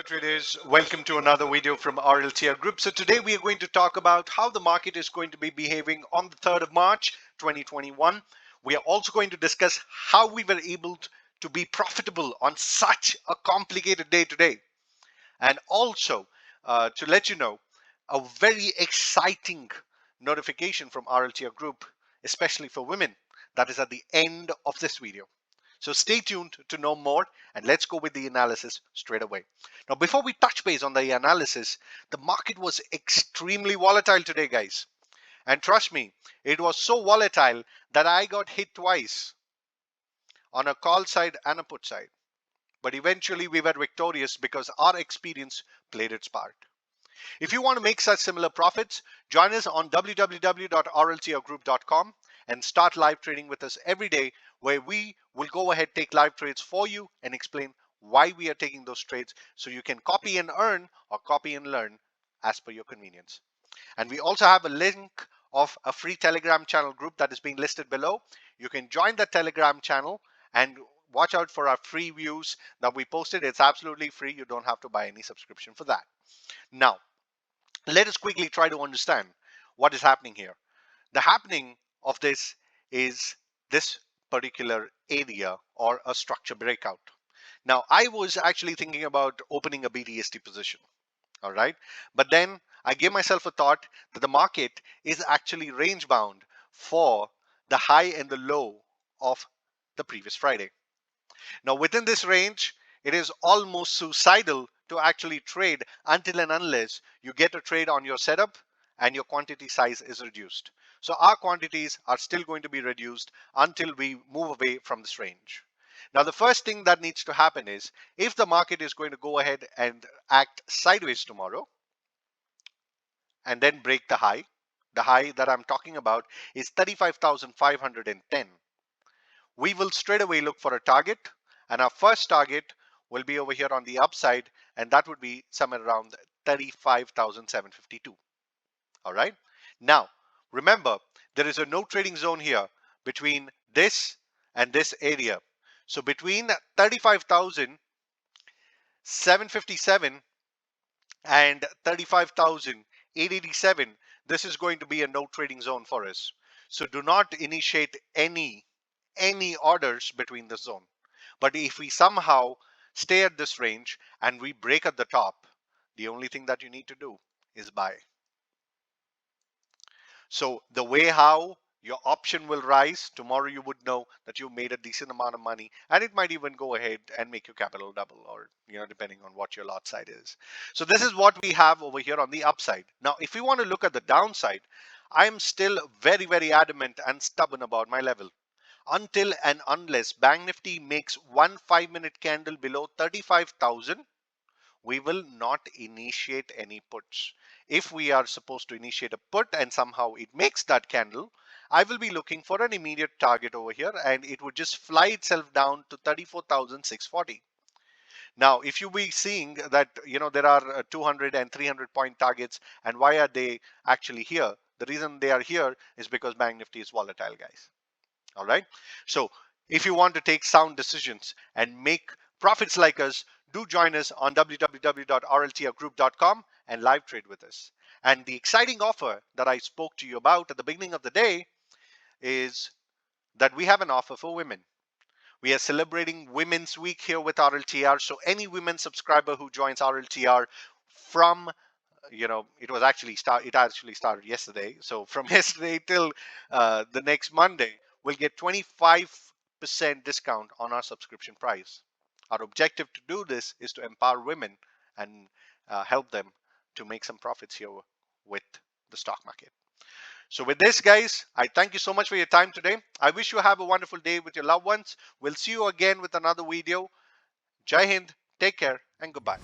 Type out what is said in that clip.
traders, welcome to another video from RLTR Group. So today we are going to talk about how the market is going to be behaving on the 3rd of March 2021. We are also going to discuss how we were able to be profitable on such a complicated day today. And also to let you know a very exciting notification from RLTR Group, especially for women, that is at the end of this video. So stay tuned to know more, and let's go with the analysis straight away. Now, before we touch base on the analysis, the market was extremely volatile today, guys. And trust me, it was so volatile that I got hit twice on a call side and a put side. But eventually we were victorious because our experience played its part. If you want to make such similar profits, join us on www.rltrgroup.com and start live trading with us every day, where we will go ahead, take live trades for you and explain why we are taking those trades, so you can copy and earn or copy and learn as per your convenience. And we also have a link of a free Telegram channel group that is being listed below. You can join the Telegram channel and watch out for our free views that we posted. It's absolutely free. You don't have to buy any subscription for that. Now, let us quickly try to understand what is happening here. The happening of this is this particular area or a structure breakout. Now, I was actually thinking about opening a BTST position. All right. But then I gave myself a thought that the market is actually range bound for the high and the low of the previous Friday. Now, within this range, it is almost suicidal to actually trade until and unless you get a trade on your setup and your quantity size is reduced. So our quantities are still going to be reduced until we move away from this range. Now, the first thing that needs to happen is, if the market is going to go ahead and act sideways tomorrow and then break the high that I'm talking about is 35,510. We will straight away look for a target, and our first target will be over here on the upside, and that would be somewhere around 35,752. All right. Now, remember, there is a no trading zone here between this and this area. So between 35,757 and 35,887, this is going to be a no trading zone for us. So do not initiate any orders between the zone. But if we somehow stay at this range and we break at the top, the only thing that you need to do is buy. So the way how your option will rise, tomorrow you would know that you made a decent amount of money, and it might even go ahead and make your capital double, or depending on what your lot size is. So this is what we have over here on the upside. Now, if we want to look at the downside, I'm still very, very adamant and stubborn about my level. Until and unless Bank Nifty makes one 5-minute candle below 35,000, we will not initiate any puts. If we are supposed to initiate a put and somehow it makes that candle, I will be looking for an immediate target over here, and it would just fly itself down to 34,640. Now, if you be seeing that, there are 200 and 300 point targets, and why are they actually here? The reason they are here is because Bank Nifty is volatile, guys. All right. So if you want to take sound decisions and make profits like us, do join us on www.rltrgroup.com and live trade with us. And the exciting offer that I spoke to you about at the beginning of the day is that we have an offer for women. We are celebrating Women's Week here with RLTR. So any women subscriber who joins RLTR from it actually started yesterday. So from yesterday till the next Monday, we'll get 25% discount on our subscription price. Our objective to do this is to empower women and help them to make some profits here with the stock market. So with this, guys, I thank you so much for your time today. I wish you have a wonderful day with your loved ones. We'll see you again with another video. Jai Hind, take care, and goodbye.